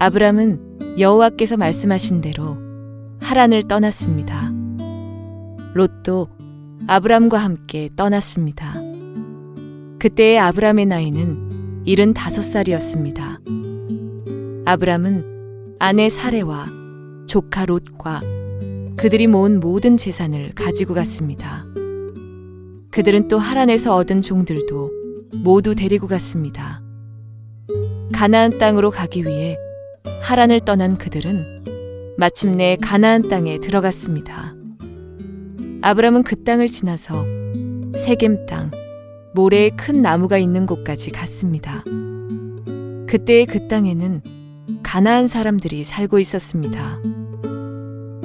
아브람은 여호와께서 말씀하신 대로 하란을 떠났습니다. 롯도 아브람과 함께 떠났습니다. 그때의 아브람의 나이는 75살이었습니다. 아브람은 아내 사레와 조카 롯과 그들이 모은 모든 재산을 가지고 갔습니다. 그들은 또 하란에서 얻은 종들도 모두 데리고 갔습니다. 가나안 땅으로 가기 위해 하란을 떠난 그들은 마침내 가나안 땅에 들어갔습니다. 아브람은 그 땅을 지나서 세겜 땅, 모래에 큰 나무가 있는 곳까지 갔습니다. 그때의 그 땅에는 가나안 사람들이 살고 있었습니다.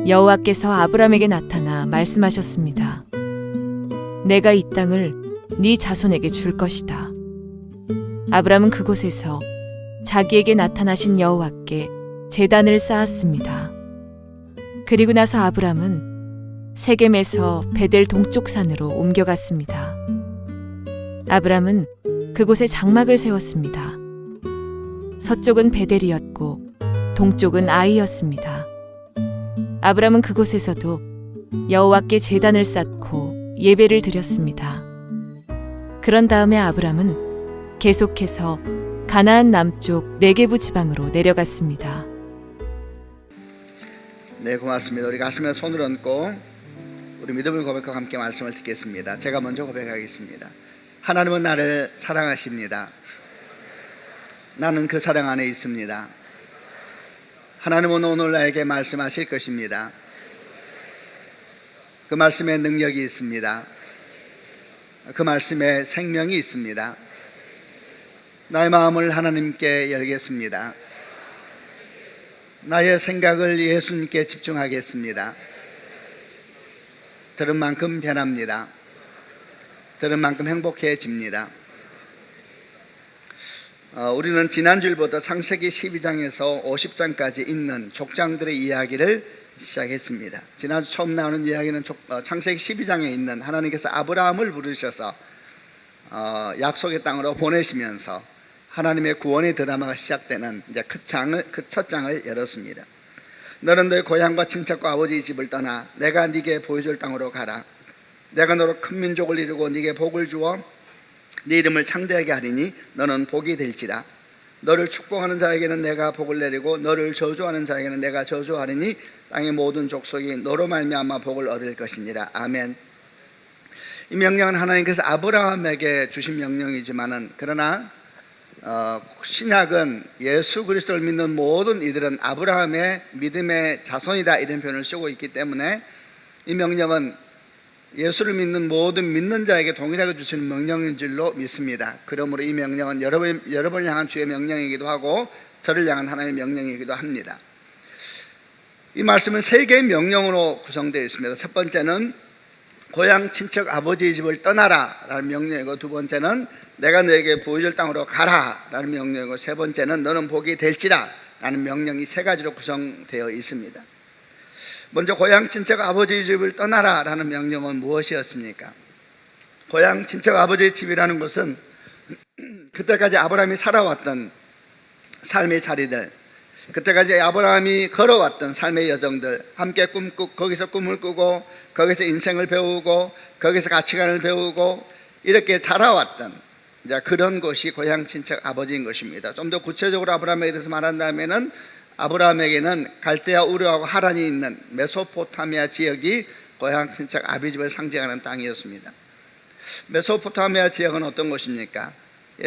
여호와께서 아브람에게 나타나 말씀하셨습니다. 내가 이 땅을 네 자손에게 줄 것이다. 아브람은 그곳에서 자기에게 나타나신 여호와께 제단을 쌓았습니다. 그리고 나서 아브람은 세겜에서 베델 동쪽 산으로 옮겨갔습니다. 아브람은 그곳에 장막을 세웠습니다. 서쪽은 베델이었고 동쪽은 아이였습니다. 아브람은 그곳에서도 여호와께 제단을 쌓고 예배를 드렸습니다. 그런 다음에 아브람은 계속해서 가나안 남쪽 네게부 지방으로 내려갔습니다. 네, 고맙습니다. 우리 가슴에 손을 얹고 우리 믿음을 고백하고 함께 말씀을 듣겠습니다. 제가 먼저 고백하겠습니다. 하나님은 나를 사랑하십니다. 나는 그 사랑 안에 있습니다. 하나님은 오늘 나에게 말씀하실 것입니다. 그 말씀에 능력이 있습니다. 그 말씀에 생명이 있습니다. 나의 마음을 하나님께 열겠습니다. 나의 생각을 예수님께 집중하겠습니다. 들은 만큼 변합니다. 들은 만큼 행복해집니다. 우리는 지난주일부터 창세기 12장에서 50장까지 있는 족장들의 이야기를 시작했습니다. 지난주 처음 나오는 이야기는 창세기 12장에 있는 하나님께서 아브라함을 부르셔서 약속의 땅으로 보내시면서 하나님의 구원의 드라마가 시작되는 이제 그 첫 장을 열었습니다. 너는 너의 고향과 친척과 아버지 집을 떠나 내가 네게 보여줄 땅으로 가라. 내가 너로 큰 민족을 이루고 네게 복을 주어 네 이름을 창대하게 하리니 너는 복이 될지라. 너를 축복하는 자에게는 내가 복을 내리고 너를 저주하는 자에게는 내가 저주하리니 땅의 모든 족속이 너로 말미암아 복을 얻을 것이니라. 아멘. 이 명령은 하나님께서 아브라함에게 주신 명령이지만은 그러나 신약은 예수 그리스도를 믿는 모든 이들은 아브라함의 믿음의 자손이다 이런 표현을 쓰고 있기 때문에 이 명령은 예수를 믿는 모든 믿는 자에게 동일하게 주시는 명령인 줄로 믿습니다. 그러므로 이 명령은 여러분을 향한 주의 명령이기도 하고 저를 향한 하나님의 명령이기도 합니다. 이 말씀은 세 개의 명령으로 구성되어 있습니다. 첫 번째는 고향 친척 아버지의 집을 떠나라 라는 명령이고, 두 번째는 내가 너에게 보여줄 땅으로 가라 라는 명령이고, 세 번째는 너는 복이 될지라 라는 명령이 세 가지로 구성되어 있습니다. 먼저 고향 친척 아버지의 집을 떠나라 라는 명령은 무엇이었습니까? 고향 친척 아버지의 집이라는 것은 그때까지 아브라함이 살아왔던 삶의 자리들, 그때까지 아브라함이 걸어왔던 삶의 여정들, 함께 거기서 꿈을 꾸고 거기서 인생을 배우고 거기서 가치관을 배우고 이렇게 자라왔던 이제 그런 것이 고향 친척 아버지인 것입니다. 좀 더 구체적으로 아브라함에 대해서 말한다면은 아브라함에게는 갈대아 우르하고 하란이 있는 메소포타미아 지역이 고향 친척 아비 집을 상징하는 땅이었습니다. 메소포타미아 지역은 어떤 것입니까?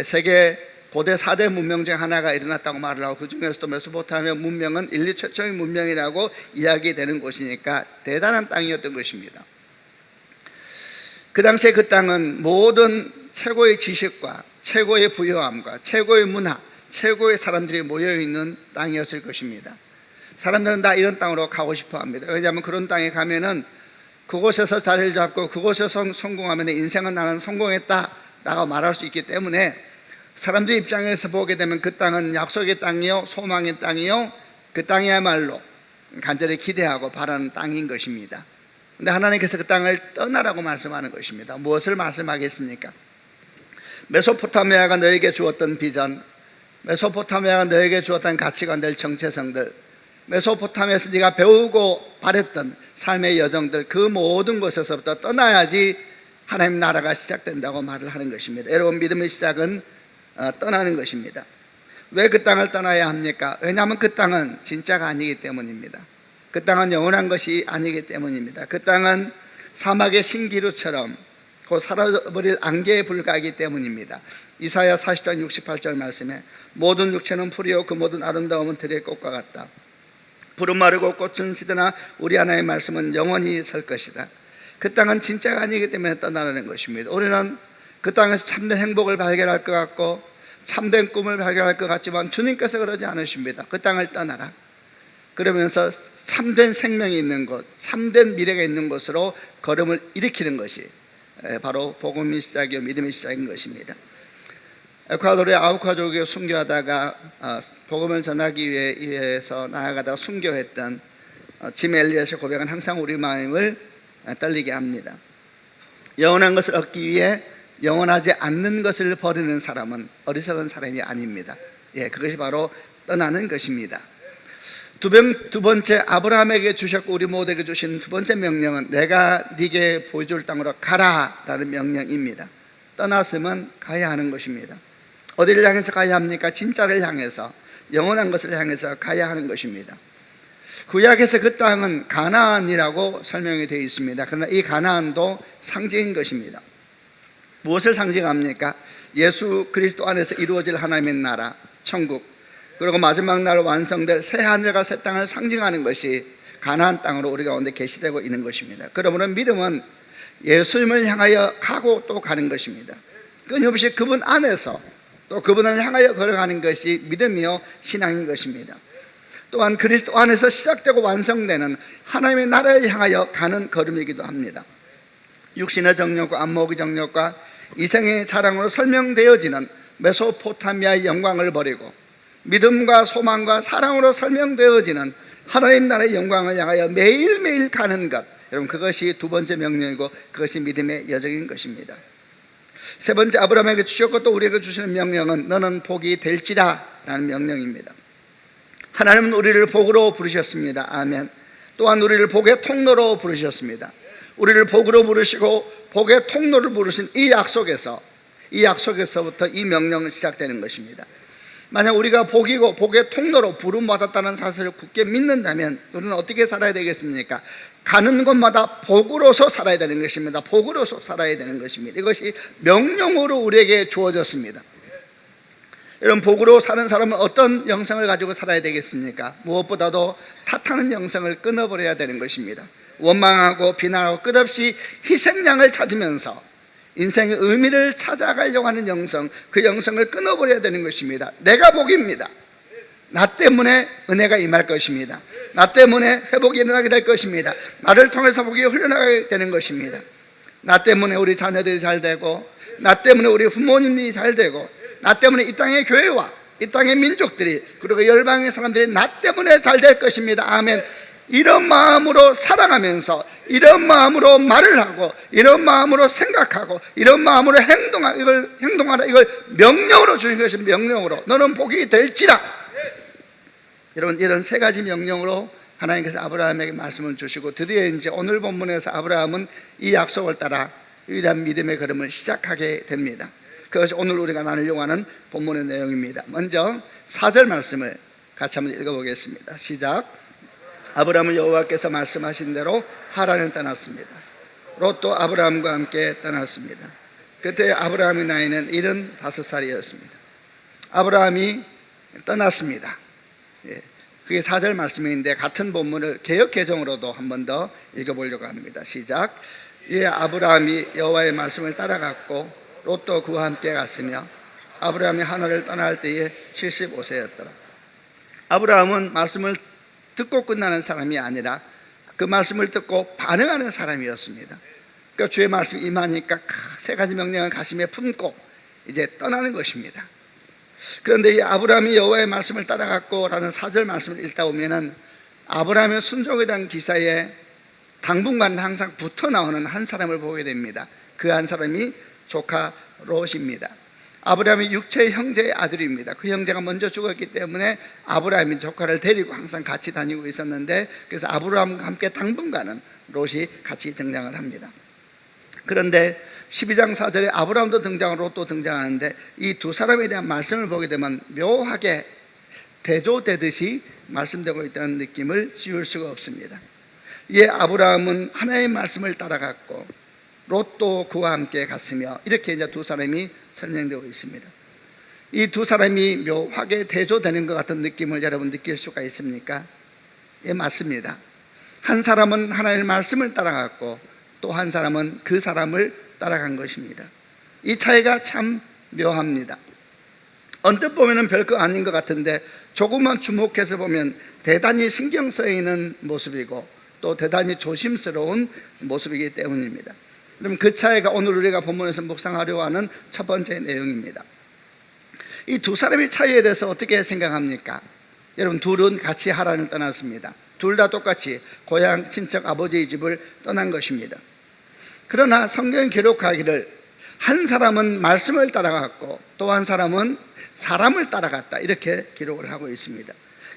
세계 고대 4대 문명 중 하나가 일어났다고 말을 하고, 그 중에서도 메소포타미아 문명은 인류 최초의 문명이라고 이야기되는 곳이니까 대단한 땅이었던 것입니다. 그 당시에 그 땅은 모든 최고의 지식과 최고의 부유함과 최고의 문화, 최고의 사람들이 모여있는 땅이었을 것입니다. 사람들은 다 이런 땅으로 가고 싶어 합니다. 왜냐하면 그런 땅에 가면은 그곳에서 자리를 잡고 그곳에서 성공하면 인생은 나는 성공했다 라고 말할 수 있기 때문에 사람들 입장에서 보게 되면 그 땅은 약속의 땅이요, 소망의 땅이요, 그 땅이야말로 간절히 기대하고 바라는 땅인 것입니다. 그런데 하나님께서 그 땅을 떠나라고 말씀하는 것입니다. 무엇을 말씀하겠습니까? 메소포타미아가 너에게 주었던 비전, 메소포타미아가 너에게 주었던 가치관들, 정체성들, 메소포타미아에서 네가 배우고 바랬던 삶의 여정들, 그 모든 것에서부터 떠나야지 하나님 나라가 시작된다고 말을 하는 것입니다. 여러분, 믿음의 시작은 떠나는 것입니다. 왜 그 땅을 떠나야 합니까? 왜냐하면 그 땅은 진짜가 아니기 때문입니다. 그 땅은 영원한 것이 아니기 때문입니다. 그 땅은 사막의 신기루처럼 곧 사라져버릴 안개에 불과하기 때문입니다. 이사야 40장 68절 말씀에 모든 육체는 풀이요 그 모든 아름다움은 들의 꽃과 같다. 푸른 마르고 꽃은 시드나 우리 하나님의 말씀은 영원히 설 것이다. 그 땅은 진짜가 아니기 때문에 떠나는 것입니다. 우리는 그 땅에서 참된 행복을 발견할 것 같고 참된 꿈을 발견할 것 같지만 주님께서 그러지 않으십니다. 그 땅을 떠나라. 그러면서 참된 생명이 있는 곳, 참된 미래가 있는 곳으로 걸음을 일으키는 것이 바로 복음의 시작이요 믿음의 시작인 것입니다. 에콰도르의 아우카족에 순교하다가 복음을 전하기 위해서 나아가다가 순교했던 짐 엘리엇의 고백은 항상 우리 마음을 떨리게 합니다. 영원한 것을 얻기 위해 영원하지 않는 것을 버리는 사람은 어리석은 사람이 아닙니다. 그것이 바로 떠나는 것입니다. 두 번째, 아브라함에게 주셨고 우리 모두에게 주신 두 번째 명령은 내가 네게 보여줄 땅으로 가라라는 명령입니다. 떠났으면 가야 하는 것입니다. 어디를 향해서 가야 합니까? 진짜를 향해서, 영원한 것을 향해서 가야 하는 것입니다. 구약에서 그 땅은 가나안이라고 설명이 되어 있습니다. 그러나 이 가나안도 상징인 것입니다. 무엇을 상징합니까? 예수 그리스도 안에서 이루어질 하나님의 나라, 천국, 그리고 마지막 날 완성될 새 하늘과 새 땅을 상징하는 것이 가나안 땅으로 우리 가운데 계시되고 있는 것입니다. 그러므로 믿음은 예수님을 향하여 가고 또 가는 것입니다. 끊임없이 그분 안에서 또 그분을 향하여 걸어가는 것이 믿음이요 신앙인 것입니다. 또한 그리스도 안에서 시작되고 완성되는 하나님의 나라를 향하여 가는 걸음이기도 합니다. 육신의 정욕과 안목의 정욕과 이생의 자랑으로 설명되어지는 메소포타미아의 영광을 버리고 믿음과 소망과 사랑으로 설명되어지는 하나님 나라의 영광을 향하여 매일매일 가는 것, 여러분 그것이 두 번째 명령이고 그것이 믿음의 여정인 것입니다. 세 번째, 아브라함에게 주셨고 또 우리에게 주시는 명령은 너는 복이 될지라 라는 명령입니다. 하나님은 우리를 복으로 부르셨습니다. 아멘. 또한 우리를 복의 통로로 부르셨습니다. 우리를 복으로 부르시고 복의 통로를 부르신 이 약속에서부터 이 명령은 시작되는 것입니다. 만약 우리가 복이고 복의 통로로 부름받았다는 사실을 굳게 믿는다면 우리는 어떻게 살아야 되겠습니까? 가는 곳마다 복으로서 살아야 되는 것입니다. 복으로서 살아야 되는 것입니다. 이것이 명령으로 우리에게 주어졌습니다. 여러분, 복으로 사는 사람은 어떤 영성을 가지고 살아야 되겠습니까? 무엇보다도 탓하는 영성을 끊어버려야 되는 것입니다. 원망하고 비난하고 끝없이 희생양을 찾으면서 인생의 의미를 찾아가려고 하는 영성, 그 영성을 끊어버려야 되는 것입니다. 내가 복입니다. 나 때문에 은혜가 임할 것입니다. 나 때문에 회복이 일어나게 될 것입니다. 나를 통해서 복이 흘러나가게 되는 것입니다. 나 때문에 우리 자녀들이 잘 되고, 나 때문에 우리 부모님이 잘 되고, 나 때문에 이 땅의 교회와 이 땅의 민족들이, 그리고 열방의 사람들이 나 때문에 잘 될 것입니다. 아멘. 이런 마음으로 살아가면서, 이런 마음으로 말을 하고, 이런 마음으로 생각하고, 이런 마음으로 행동하라, 이걸 명령으로 주신 것이 명령으로 너는 복이 될지라. 여러분, 이런 세 가지 명령으로 하나님께서 아브라함에게 말씀을 주시고, 드디어 이제 오늘 본문에서 아브라함은 이 약속을 따라 위대한 믿음의 걸음을 시작하게 됩니다. 그것이 오늘 우리가 나누려고 하는 본문의 내용입니다. 먼저 4절 말씀을 같이 한번 읽어보겠습니다. 시작. 아브라함은 여호와께서 말씀하신 대로 하란을 떠났습니다. 롯도 아브라함과 함께 떠났습니다. 그때 아브라함의 나이는 75살이었습니다. 아브라함이 떠났습니다. 그게 4절 말씀인데 같은 본문을 개역개정으로도 한 번 더 읽어보려고 합니다. 시작. 이에 아브라함이 여호와의 말씀을 따라갔고 롯도 그와 함께 갔으며 아브라함이 하늘을 떠날 때에 75세였더라. 아브라함은 말씀을 듣고 끝나는 사람이 아니라 그 말씀을 듣고 반응하는 사람이었습니다. 그러니까 주의 말씀이 임하니까 세 가지 명령을 가슴에 품고 이제 떠나는 것입니다. 그런데 이 아브라함이 여호와의 말씀을 따라갔고 라는 4절 말씀을 읽다 보면은 아브라함의 순종에 대한 기사에 당분간 항상 붙어 나오는 한 사람을 보게 됩니다. 그 한 사람이 조카 롯입니다. 아브라함이 육체의 형제의 아들입니다. 그 형제가 먼저 죽었기 때문에 아브라함이 조카를 데리고 항상 같이 다니고 있었는데, 그래서 아브라함과 함께 당분간은 롯이 같이 등장을 합니다. 그런데 12장 4절에 아브라함도 등장하고 롯도 등장하는데, 이 두 사람에 대한 말씀을 보게 되면 묘하게 대조되듯이 말씀되고 있다는 느낌을 지울 수가 없습니다. 이에 아브라함은 하나님의 말씀을 따라갔고 롯도 그와 함께 갔으며, 이렇게 이제 두 사람이 설명되고 있습니다. 이 두 사람이 묘하게 대조되는 것 같은 느낌을 여러분 느낄 수가 있습니까? 예, 맞습니다. 한 사람은 하나님의 말씀을 따라갔고 또 한 사람은 그 사람을 따라간 것입니다. 이 차이가 참 묘합니다. 언뜻 보면 별거 아닌 것 같은데 조금만 주목해서 보면 대단히 신경 쓰이는 모습이고 또 대단히 조심스러운 모습이기 때문입니다. 그럼 그 차이가 오늘 우리가 본문에서 묵상하려고 하는 첫 번째 내용입니다. 이 두 사람의 차이에 대해서 어떻게 생각합니까? 여러분, 둘은 같이 하란을 떠났습니다. 둘 다 똑같이 고향 친척 아버지의 집을 떠난 것입니다. 그러나 성경이 기록하기를 한 사람은 말씀을 따라갔고 또 한 사람은 사람을 따라갔다, 이렇게 기록을 하고 있습니다.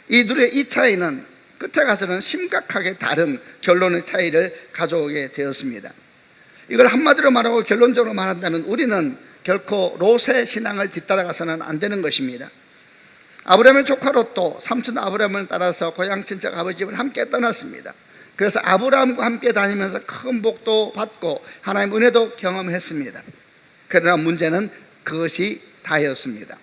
이 둘의 이 차이는 끝에 가서는 심각하게 다른 결론의 차이를 가져오게 되었습니다. 이걸 한마디로 말하고 결론적으로 말한다면 우리는 결코 롯의 신앙을 뒤따라가서는 안 되는 것입니다. 아브라함의 조카 롯도 삼촌 아브라함을 따라서 고향 친척 아버지 집을 함께 떠났습니다. 그래서 아브라함과 함께 다니면서 큰 복도 받고 하나님의 은혜도 경험했습니다. 그러나 문제는 그것이 다였습니다.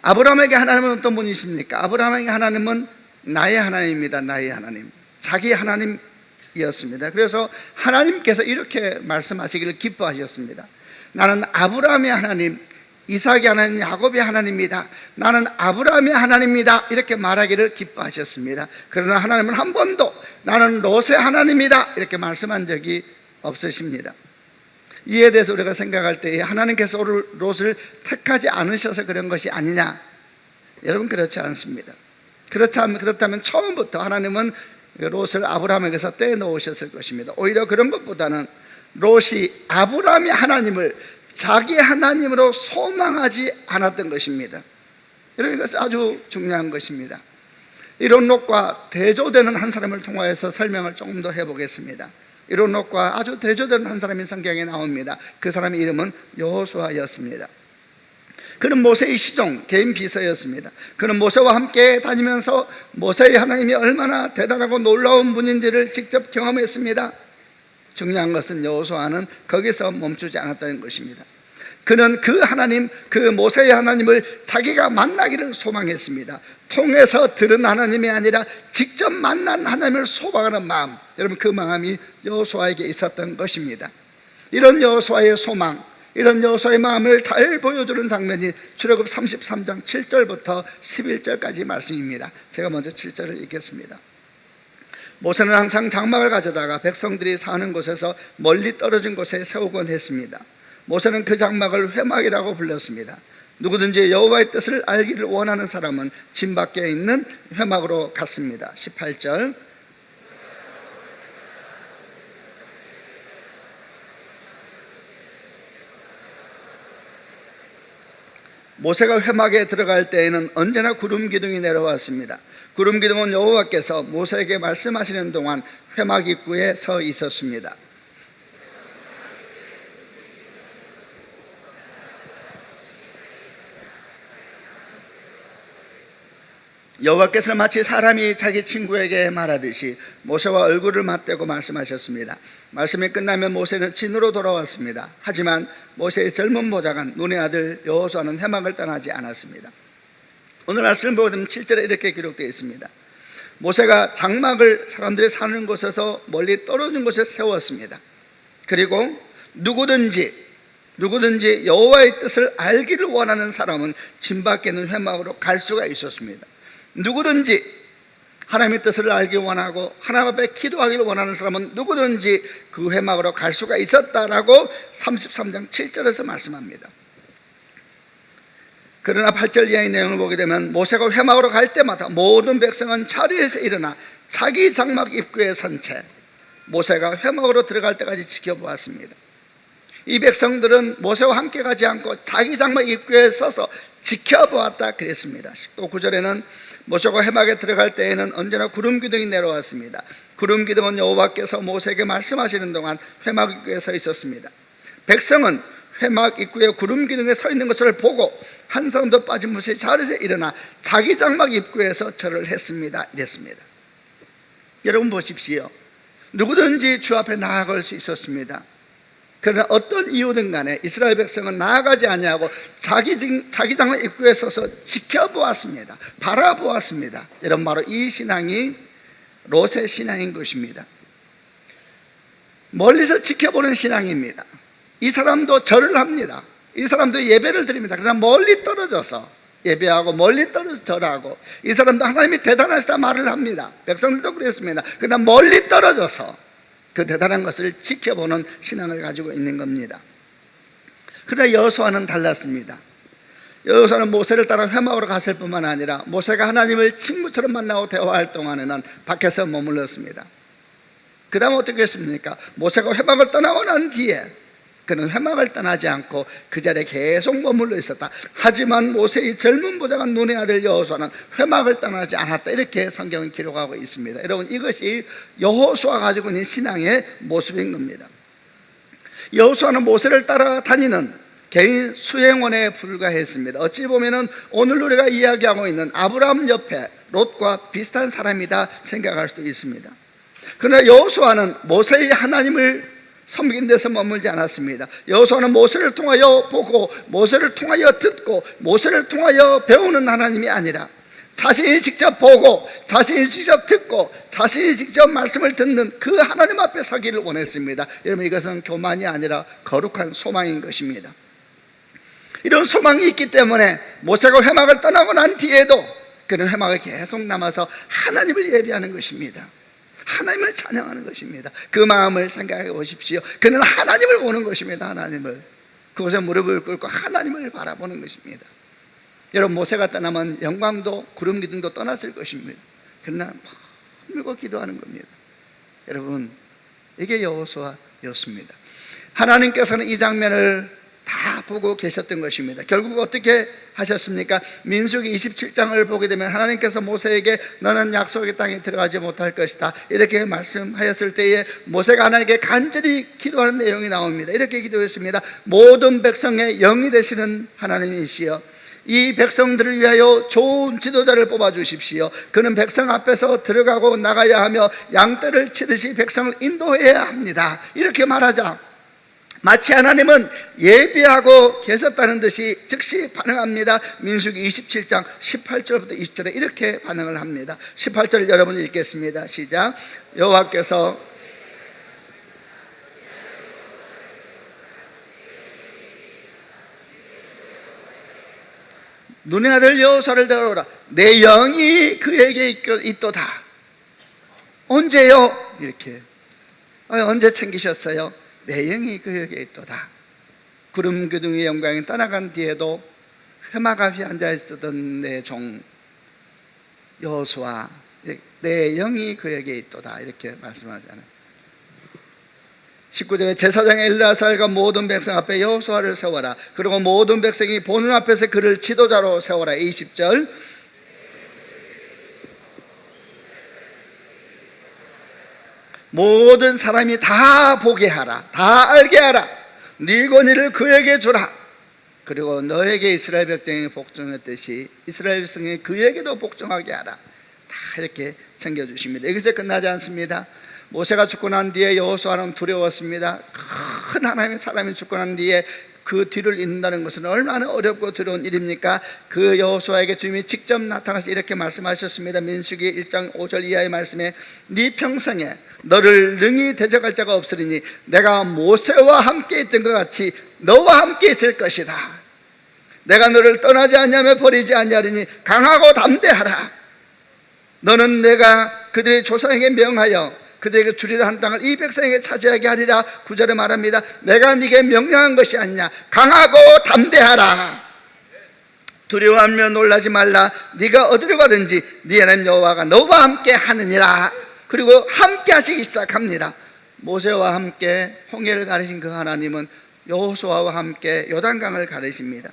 아브라함에게 하나님은 어떤 분이십니까? 아브라함에게 하나님은 나의 하나님입니다. 나의 하나님, 자기 하나님이었습니다. 그래서 하나님께서 이렇게 말씀하시기를 기뻐하셨습니다. 나는 아브라함의 하나님, 이삭의 하나님, 야곱의 하나님입니다. 나는 아브라함의 하나님입니다. 이렇게 말하기를 기뻐하셨습니다. 그러나 하나님은 한 번도 나는 롯의 하나님이다 이렇게 말씀한 적이 없으십니다. 이에 대해서 우리가 생각할 때 하나님께서 롯을 택하지 않으셔서 그런 것이 아니냐? 여러분, 그렇지 않습니다. 그렇다면 처음부터 하나님은 롯을 아브라함에게서 떼놓으셨을 것입니다. 오히려 그런 것보다는 롯이 아브라함의 하나님을 자기 하나님으로 소망하지 않았던 것입니다. 여러분, 이것은 아주 중요한 것입니다. 이런 롯과 대조되는 한 사람을 통하여서 설명을 조금 더 해보겠습니다. 이런 롯과 아주 대조되는 한 사람이 성경에 나옵니다. 그 사람의 이름은 여호수아였습니다. 그는 모세의 시종, 개인 비서였습니다. 그는 모세와 함께 다니면서 모세의 하나님이 얼마나 대단하고 놀라운 분인지를 직접 경험했습니다. 중요한 것은 여호수아는 거기서 멈추지 않았다는 것입니다. 그는 그 하나님, 그 모세의 하나님을 자기가 만나기를 소망했습니다. 통해서 들은 하나님이 아니라 직접 만난 하나님을 소망하는 마음, 여러분, 그 마음이 여호수아에게 있었던 것입니다. 이런 여호수아의 소망, 이런 여호수아의 마음을 잘 보여주는 장면이 출애굽 33장 7절부터 11절까지 말씀입니다. 제가 먼저 7절을 읽겠습니다. 모세는 항상 장막을 가져다가 백성들이 사는 곳에서 멀리 떨어진 곳에 세우곤 했습니다. 모세는 그 장막을 회막이라고 불렀습니다. 누구든지 여호와의 뜻을 알기를 원하는 사람은 진 밖에 있는 회막으로 갔습니다. 18절. 모세가 회막에 들어갈 때에는 언제나 구름 기둥이 내려왔습니다. 구름 기둥은 여호와께서 모세에게 말씀하시는 동안 회막 입구에 서 있었습니다. 여호와께서는 마치 사람이 자기 친구에게 말하듯이 모세와 얼굴을 맞대고 말씀하셨습니다. 말씀이 끝나면 모세는 진으로 돌아왔습니다. 하지만 모세의 젊은 보좌관 눈의 아들 여호수아는 회막을 떠나지 않았습니다. 오늘 말씀을 보면 7절에 이렇게 기록되어 있습니다. 모세가 장막을 사람들이 사는 곳에서 멀리 떨어진 곳에 세웠습니다. 그리고 누구든지 여호와의 뜻을 알기를 원하는 사람은 진 밖에 있는 회막으로 갈 수가 있었습니다. 누구든지 하나님의 뜻을 알기 원하고 하나님 앞에 기도하기를 원하는 사람은 누구든지 그 회막으로 갈 수가 있었다라고 33장 7절에서 말씀합니다. 그러나 8절 이하의 내용을 보게 되면 모세가 회막으로 갈 때마다 모든 백성은 자리에서 일어나 자기 장막 입구에 선 채 모세가 회막으로 들어갈 때까지 지켜보았습니다. 이 백성들은 모세와 함께 가지 않고 자기 장막 입구에 서서 지켜보았다 그랬습니다. 또 9절에는 모세가 회막에 들어갈 때에는 언제나 구름 기둥이 내려왔습니다. 구름 기둥은 여호와께서 모세에게 말씀하시는 동안 회막 입구에 서 있었습니다. 백성은 회막 입구에 구름 기둥에 서 있는 것을 보고 한 사람도 빠짐없이 자리에서 일어나 자기 장막 입구에서 절을 했습니다. 이랬습니다. 여러분 보십시오. 누구든지 주 앞에 나아갈 수 있었습니다. 그러나 어떤 이유든 간에 이스라엘 백성은 나아가지 아니하고 자기 장막 입구에 서서 지켜보았습니다. 바라보았습니다. 여러분, 바로 이 신앙이 롯의 신앙인 것입니다. 멀리서 지켜보는 신앙입니다. 이 사람도 절을 합니다. 이 사람도 예배를 드립니다. 그러나 멀리 떨어져서 예배하고 멀리 떨어져서 절하고, 이 사람도 하나님이 대단하시다 말을 합니다. 백성들도 그랬습니다. 그러나 멀리 떨어져서 그 대단한 것을 지켜보는 신앙을 가지고 있는 겁니다. 그러나 여호수아는 달랐습니다. 여호수아는 모세를 따라 회막으로 갔을 뿐만 아니라 모세가 하나님을 친구처럼 만나고 대화할 동안에는 밖에서 머물렀습니다. 그 다음 어떻게 했습니까? 모세가 회막을 떠나고 난 뒤에 그는 회막을 떠나지 않고 그 자리에 계속 머물러 있었다. 하지만 모세의 젊은 보좌관 눈의 아들 여호수아는 회막을 떠나지 않았다. 이렇게 성경은 기록하고 있습니다. 여러분, 이것이 여호수아가 가지고 있는 신앙의 모습인 겁니다. 여호수아는 모세를 따라다니는 개인 수행원에 불과했습니다. 어찌 보면 오늘 우리가 이야기하고 있는 아브라함 옆에 롯과 비슷한 사람이다 생각할 수도 있습니다. 그러나 여호수아는 모세의 하나님을 섬긴 데서 머물지 않았습니다. 여호수아는 모세를 통하여 보고 모세를 통하여 듣고 모세를 통하여 배우는 하나님이 아니라 자신이 직접 보고 자신이 직접 듣고 자신이 직접 말씀을 듣는 그 하나님 앞에 서기를 원했습니다. 여러분, 이것은 교만이 아니라 거룩한 소망인 것입니다. 이런 소망이 있기 때문에 모세가 회막을 떠나고 난 뒤에도 그는 회막에 계속 남아서 하나님을 예배하는 것입니다. 하나님을 찬양하는 것입니다. 그 마음을 생각해 보십시오. 그는 하나님을 보는 것입니다. 하나님을. 그곳에 무릎을 꿇고 하나님을 바라보는 것입니다. 여러분, 모세가 떠나면 영광도 구름 기둥도 떠났을 것입니다. 그러나 물고 기도하는 겁니다. 여러분, 이게 여호수아였습니다. 하나님께서는 이 장면을 다 보고 계셨던 것입니다. 결국 어떻게 하셨습니까? 민수기 27장을 보게 되면 하나님께서 모세에게 너는 약속의 땅에 들어가지 못할 것이다 이렇게 말씀하였을 때에 모세가 하나님께 간절히 기도하는 내용이 나옵니다. 이렇게 기도했습니다. 모든 백성의 영이 되시는 하나님이시여, 이 백성들을 위하여 좋은 지도자를 뽑아주십시오. 그는 백성 앞에서 들어가고 나가야 하며 양떼를 치듯이 백성을 인도해야 합니다. 이렇게 말하자 마치 하나님은 예비하고 계셨다는 듯이 즉시 반응합니다. 민수기 27장 18절부터 20절에 이렇게 반응을 합니다. 18절 여러분 읽겠습니다. 시작. 여호와께서 눈의 아들 여호수아를 데려오라. 내 영이 그에게 있도다. 언제요? 이렇게. 언제 챙기셨어요? 내 영이 그에게 있도다. 구름 기둥의 영광이 떠나간 뒤에도 회막 앞에 앉아있었던 내 종 여호수아, 내 영이 그에게 있도다 이렇게 말씀하잖아요. 19절에 제사장 엘르아살과 모든 백성 앞에 여호수아를 세워라. 그리고 모든 백성이 보는 앞에서 그를 지도자로 세워라. 20절 모든 사람이 다 보게 하라. 다 알게 하라. 네 권위를 그에게 주라. 그리고 너에게 이스라엘 백성이 복종했듯이 이스라엘 백성이 그에게도 복종하게 하라. 다 이렇게 챙겨주십니다. 여기서 끝나지 않습니다. 모세가 죽고 난 뒤에 여호수아는 두려웠습니다. 큰 하나님의 사람이 죽고 난 뒤에 그 뒤를 잇는다는 것은 얼마나 어렵고 두려운 일입니까? 그 여호수아에게 주님이 직접 나타나서 이렇게 말씀하셨습니다. 민수기 1장 5절 이하의 말씀에 네 평생에 너를 능히 대적할 자가 없으리니 내가 모세와 함께 있던 것 같이 너와 함께 있을 것이다. 내가 너를 떠나지 아니하며 버리지 아니하리니 강하고 담대하라. 너는 내가 그들의 조상에게 명하여 그들에게 주리라 한 땅을 이 백성에게 차지하게 하리라. 9절에 말합니다. 내가 네게 명령한 것이 아니냐. 강하고 담대하라. 두려워하며 놀라지 말라. 네가 어디로 가든지 네 하나님 여호와가 너와 함께 하느니라. 그리고 함께 하시기 시작합니다. 모세와 함께 홍해를 가르신 그 하나님은 여호수아와 함께 요단강을 가르십니다.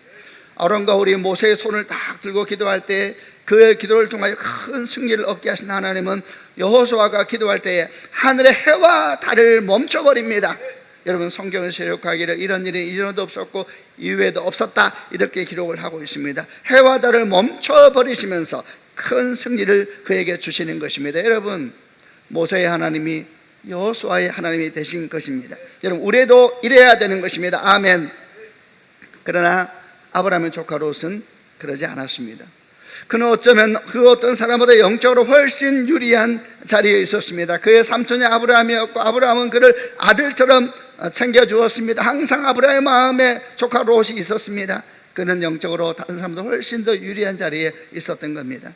아론과 우리 모세의 손을 딱 들고 기도할 때 그의 기도를 통하여 큰 승리를 얻게 하신 하나님은 여호수아가 기도할 때에 하늘의 해와 달을 멈춰버립니다. 여러분, 성경을 세력하기를 이런 일이 이전에도 없었고 이후에도 없었다, 이렇게 기록을 하고 있습니다. 해와 달을 멈춰버리시면서 큰 승리를 그에게 주시는 것입니다. 여러분, 모세의 하나님이 여호수아의 하나님이 되신 것입니다. 여러분, 우리도 이래야 되는 것입니다. 아멘. 그러나 아브라함의 조카 롯은 그러지 않았습니다. 그는 어쩌면 그 어떤 사람보다 영적으로 훨씬 유리한 자리에 있었습니다. 그의 삼촌이 아브라함이었고 아브라함은 그를 아들처럼 챙겨주었습니다. 항상 아브라함의 마음에 조카 롯이 있었습니다. 그는 영적으로 다른 사람보다 훨씬 더 유리한 자리에 있었던 겁니다.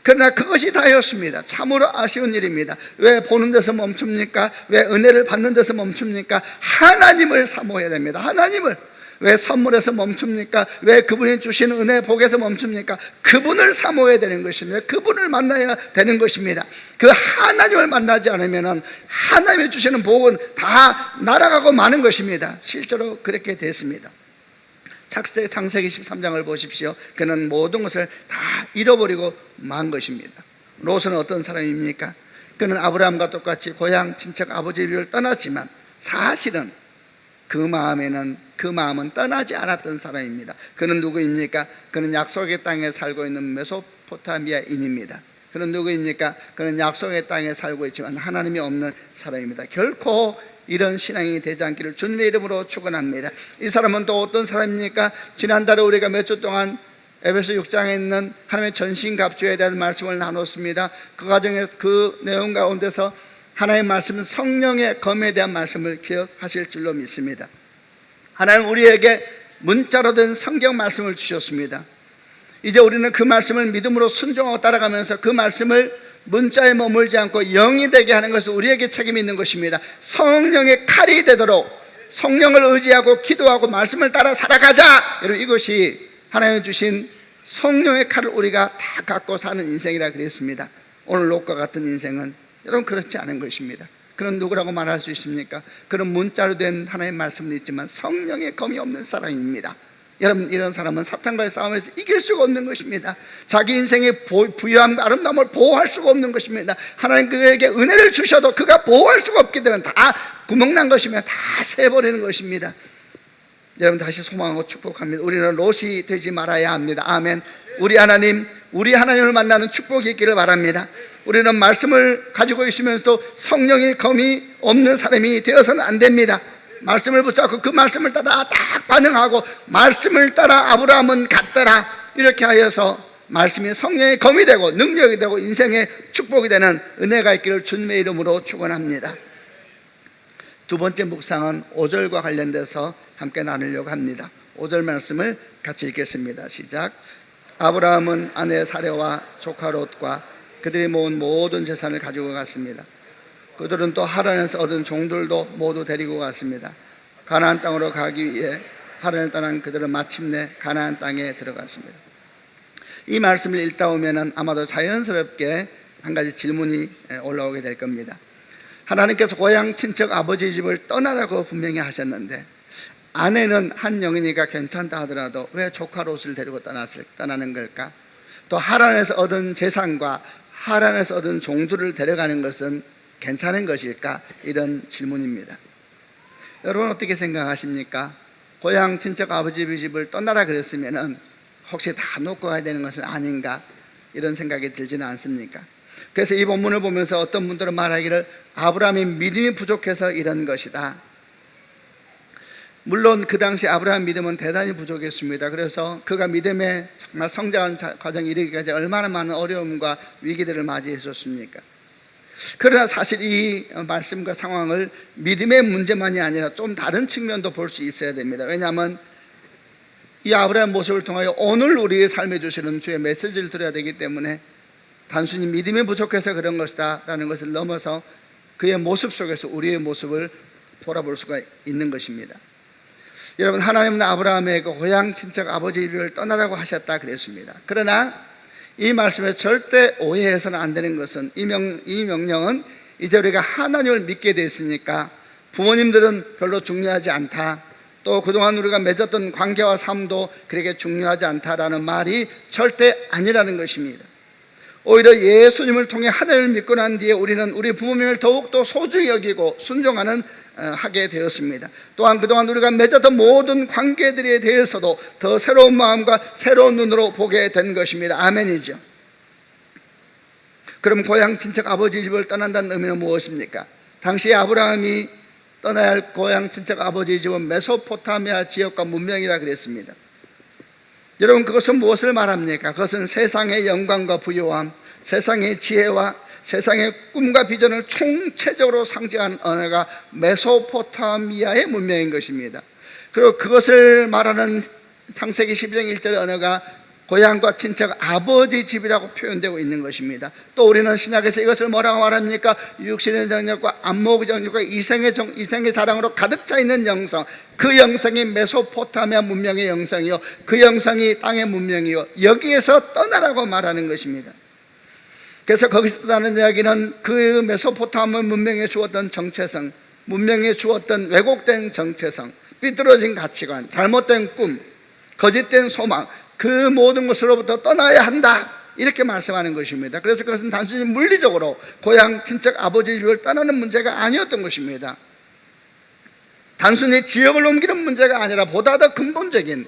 그러나 그것이 다였습니다. 참으로 아쉬운 일입니다. 왜 보는 데서 멈춥니까? 왜 은혜를 받는 데서 멈춥니까? 하나님을 사모해야 됩니다. 하나님을. 왜 선물에서 멈춥니까? 왜 그분이 주시는 은혜 복에서 멈춥니까? 그분을 사모해야 되는 것입니다. 그분을 만나야 되는 것입니다. 그 하나님을 만나지 않으면 하나님이 주시는 복은 다 날아가고 마는 것입니다. 실제로 그렇게 됐습니다. 창세기 13장을 보십시오. 그는 모든 것을 다 잃어버리고 만 것입니다. 롯은 어떤 사람입니까? 그는 아브라함과 똑같이 고향 친척 아버지 집을 떠났지만 사실은 그 마음은 떠나지 않았던 사람입니다. 그는 누구입니까? 그는 약속의 땅에 살고 있는 메소포타미아인입니다. 그는 누구입니까? 그는 약속의 땅에 살고 있지만 하나님이 없는 사람입니다. 결코 이런 신앙이 되지 않기를 주님의 이름으로 축원합니다. 이 사람은 또 어떤 사람입니까? 지난달에 우리가 몇 주 동안 에베소 6장에 있는 하나님의 전신갑주에 대한 말씀을 나눴습니다. 그 과정에서 그 내용 가운데서 하나님의 말씀은 성령의 검에 대한 말씀을 기억하실 줄로 믿습니다. 하나님 우리에게 문자로 된 성경 말씀을 주셨습니다. 이제 우리는 그 말씀을 믿음으로 순종하고 따라가면서 그 말씀을 문자에 머물지 않고 영이 되게 하는 것은 우리에게 책임이 있는 것입니다. 성령의 칼이 되도록 성령을 의지하고 기도하고 말씀을 따라 살아가자. 여러분, 이것이 하나님 주신 성령의 칼을 우리가 다 갖고 사는 인생이라 그랬습니다. 오늘 롯과 같은 인생은 여러분 그렇지 않은 것입니다. 그런 누구라고 말할 수 있습니까? 그런 문자로 된 하나님의 말씀은 있지만 성령의 검이 없는 사람입니다. 여러분, 이런 사람은 사탄과의 싸움에서 이길 수가 없는 것입니다. 자기 인생의 부유함 아름다움을 보호할 수가 없는 것입니다. 하나님 그에게 은혜를 주셔도 그가 보호할 수가 없기 때문에 다 구멍난 것이며 다 새버리는 것입니다. 여러분, 다시 소망하고 축복합니다. 우리는 롯이 되지 말아야 합니다. 아멘. 우리 하나님을 만나는 축복이 있기를 바랍니다. 우리는 말씀을 가지고 있으면서도 성령의 검이 없는 사람이 되어서는 안 됩니다. 말씀을 붙잡고 그 말씀을 따라 딱 반응하고 말씀을 따라 아브라함은 갔더라, 이렇게 하여서 말씀이 성령의 검이 되고 능력이 되고 인생의 축복이 되는 은혜가 있기를 주님의 이름으로 축원합니다. 두 번째 묵상은 5절과 관련돼서 함께 나누려고 합니다. 5절 말씀을 같이 읽겠습니다. 시작. 아브라함은 아내 사레와 조카 롯과 그들이 모은 모든 재산을 가지고 갔습니다. 그들은 또 하란에서 얻은 종들도 모두 데리고 갔습니다. 가나안 땅으로 가기 위해 하란을 떠난 그들은 마침내 가나안 땅에 들어갔습니다. 이 말씀을 읽다 보면 아마도 자연스럽게 한 가지 질문이 올라오게 될 겁니다. 하나님께서 고향 친척 아버지 집을 떠나라고 분명히 하셨는데 아내는 한 영이니까 괜찮다 하더라도 왜 조카 롯을 데리고 떠나는 걸까? 또 하란에서 얻은 재산과 하란에서 얻은 종들을 데려가는 것은 괜찮은 것일까? 이런 질문입니다. 여러분 어떻게 생각하십니까? 고향 친척 아버지 집을 떠나라 그랬으면 혹시 다 놓고 가야 되는 것은 아닌가? 이런 생각이 들지는 않습니까? 그래서 이 본문을 보면서 어떤 분들은 말하기를 아브라함이 믿음이 부족해서 이런 것이다. 물론 그 당시 아브라함 믿음은 대단히 부족했습니다. 그래서 그가 믿음에 정말 성장한 과정에 이르기까지 얼마나 많은 어려움과 위기들을 맞이했었습니까? 그러나 사실 이 말씀과 상황을 믿음의 문제만이 아니라 좀 다른 측면도 볼 수 있어야 됩니다. 왜냐하면 이 아브라함 모습을 통하여 오늘 우리의 삶에 주시는 주의 메시지를 들어야 되기 때문에 단순히 믿음이 부족해서 그런 것이다 라는 것을 넘어서 그의 모습 속에서 우리의 모습을 돌아볼 수가 있는 것입니다. 여러분, 하나님은 아브라함에게 고향 친척 아버지 집을 떠나라고 하셨다 그랬습니다. 그러나 이 말씀에 절대 오해해서는 안 되는 것은 이 명령은 이제 우리가 하나님을 믿게 됐으니까 부모님들은 별로 중요하지 않다. 또 그동안 우리가 맺었던 관계와 삶도 그렇게 중요하지 않다라는 말이 절대 아니라는 것입니다. 오히려 예수님을 통해 하나님을 믿고 난 뒤에 우리는 우리 부모님을 더욱더 소중히 여기고 순종하는 하게 되었습니다. 또한 그동안 우리가 맺었던 모든 관계들에 대해서도 더 새로운 마음과 새로운 눈으로 보게 된 것입니다. 아멘이죠. 그럼 고향 친척 아버지 집을 떠난다는 의미는 무엇입니까? 당시 아브라함이 떠나야 할 고향 친척 아버지 집은 메소포타미아 지역과 문명이라 그랬습니다. 여러분, 그것은 무엇을 말합니까? 그것은 세상의 영광과 부요함, 세상의 지혜와 세상의 꿈과 비전을 총체적으로 상징하는 언어가 메소포타미아의 문명인 것입니다. 그리고 그것을 말하는 창세기 12장 1절의 언어가 고향과 친척 아버지 집이라고 표현되고 있는 것입니다. 또 우리는 신약에서 이것을 뭐라고 말합니까? 육신의 정욕과 안목의 정욕과 이생의 사랑으로 가득 차 있는 영성, 그 영성이 메소포타미아 문명의 영성이요, 그 영성이 땅의 문명이요, 여기에서 떠나라고 말하는 것입니다. 그래서 거기서 떠나는 이야기는 그 메소포타미아 문명에 주었던 정체성, 문명에 주었던 왜곡된 정체성, 삐뚤어진 가치관, 잘못된 꿈, 거짓된 소망, 그 모든 것으로부터 떠나야 한다, 이렇게 말씀하는 것입니다. 그래서 그것은 단순히 물리적으로 고향 친척 아버지 집을 떠나는 문제가 아니었던 것입니다. 단순히 지역을 옮기는 문제가 아니라 보다 더 근본적인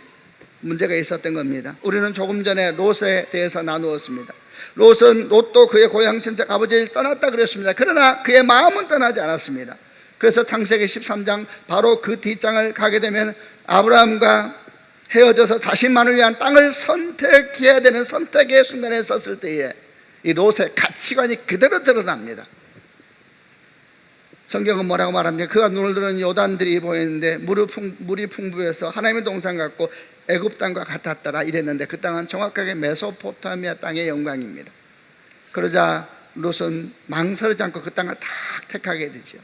문제가 있었던 겁니다. 우리는 조금 전에 롯에 대해서 나누었습니다. 롯도 그의 고향 친척 아버지를 떠났다 그랬습니다. 그러나 그의 마음은 떠나지 않았습니다. 그래서 창세기 13장 바로 그 뒷장을 가게 되면 아브라함과 헤어져서 자신만을 위한 땅을 선택해야 되는 선택의 순간에 섰을 때에 이 롯의 가치관이 그대로 드러납니다. 성경은 뭐라고 말합니까? 그가 눈을 들은 요단들이 보이는데 물이 풍부해서 하나님의 동산 같고 애굽 땅과 같았더라 이랬는데, 그 땅은 정확하게 메소포타미아 땅의 영광입니다. 그러자 롯은 망설이지 않고 그 땅을 딱 택하게 되죠.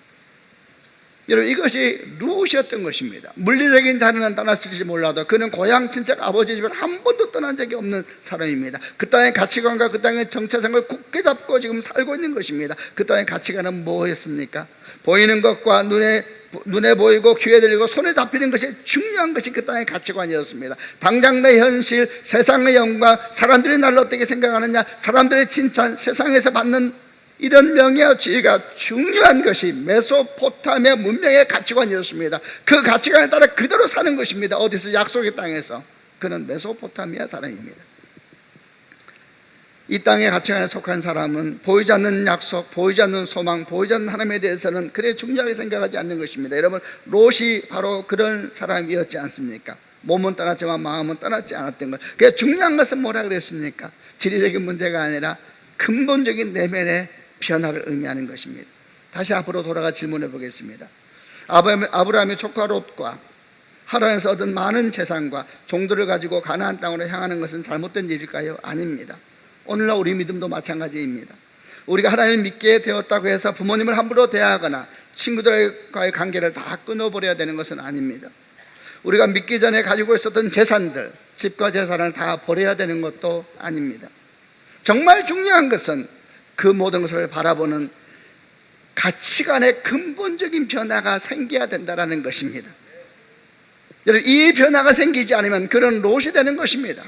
여러분, 이것이 룻이었던 것입니다. 물리적인 자리는 떠났을지 몰라도 그는 고향 친척 아버지 집을 한 번도 떠난 적이 없는 사람입니다. 그 땅의 가치관과 그 땅의 정체성을 굳게 잡고 지금 살고 있는 것입니다. 그 땅의 가치관은 뭐였습니까? 보이는 것과 눈에 보이고 귀에 들리고 손에 잡히는 것이 중요한 것이 그 땅의 가치관이었습니다. 당장 내 현실, 세상의 영광, 사람들이 나를 어떻게 생각하느냐, 사람들의 칭찬, 세상에서 받는 이런 명예와 지위가 중요한 것이 메소포타미아 문명의 가치관이었습니다. 그 가치관에 따라 그대로 사는 것입니다. 어디서? 약속의 땅에서. 그는 메소포타미아 사람입니다. 이 땅의 가치관에 속한 사람은 보이지 않는 약속, 보이지 않는 소망, 보이지 않는 하나님에 대해서는 그래 중요하게 생각하지 않는 것입니다. 여러분, 롯이 바로 그런 사람이었지 않습니까? 몸은 떠났지만 마음은 떠났지 않았던 것. 그게 중요한 것은 뭐라 그랬습니까? 지리적인 문제가 아니라 근본적인 내면의 변화를 의미하는 것입니다. 다시 앞으로 돌아가 질문해 보겠습니다. 아브라함의 조카 롯과 하란에서 얻은 많은 재산과 종들을 가지고 가나안 땅으로 향하는 것은 잘못된 일일까요? 아닙니다. 오늘날 우리 믿음도 마찬가지입니다. 우리가 하나님을 믿게 되었다고 해서 부모님을 함부로 대하거나 친구들과의 관계를 다 끊어버려야 되는 것은 아닙니다. 우리가 믿기 전에 가지고 있었던 재산들, 집과 재산을 다 버려야 되는 것도 아닙니다. 정말 중요한 것은 그 모든 것을 바라보는 가치관의 근본적인 변화가 생겨야 된다는 것입니다. 여러분, 이 변화가 생기지 않으면 그런 롯이 되는 것입니다.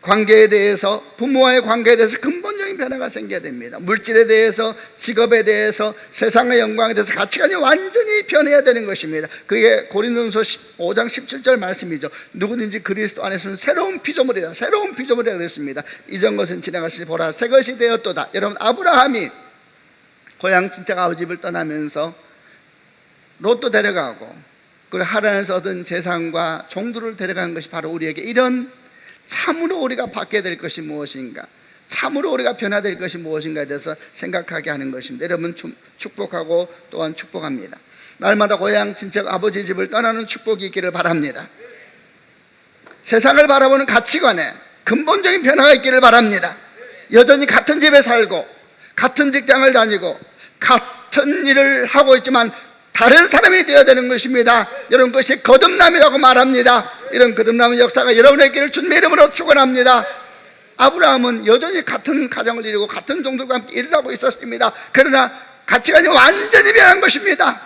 관계에 대해서, 부모와의 관계에 대해서 근본적인 변화가 생겨야 됩니다. 물질에 대해서, 직업에 대해서, 세상의 영광에 대해서 가치관이 완전히 변해야 되는 것입니다. 그게 고린도전서 5장 17절 말씀이죠. 누구든지 그리스도 안에서는 새로운 피조물이라, 새로운 피조물이라 그랬습니다. 이전 것은 지나갔으니 보라 새 것이 되었도다. 여러분, 아브라함이 고향 친척 아버지 집을 떠나면서 롯도 데려가고 그리고 하란에서 얻은 재산과 종들을 데려간 것이 바로 우리에게 이런 참으로 우리가 받게 될 것이 무엇인가, 참으로 우리가 변화될 것이 무엇인가에 대해서 생각하게 하는 것입니다. 여러분, 축복하고 또한 축복합니다. 날마다 고향 친척 아버지 집을 떠나는 축복이 있기를 바랍니다. 세상을 바라보는 가치관에 근본적인 변화가 있기를 바랍니다. 여전히 같은 집에 살고 같은 직장을 다니고 같은 일을 하고 있지만 다른 사람이 되어야 되는 것입니다. 여러분, 그것이 거듭남이라고 말합니다. 이런 거듭남의 역사가 여러분의 길을 주님의 이름으로 축원합니다. 아브라함은 여전히 같은 가정을 이루고 같은 종들과 함께 일을 하고 있었습니다. 그러나 가치관이 완전히 변한 것입니다.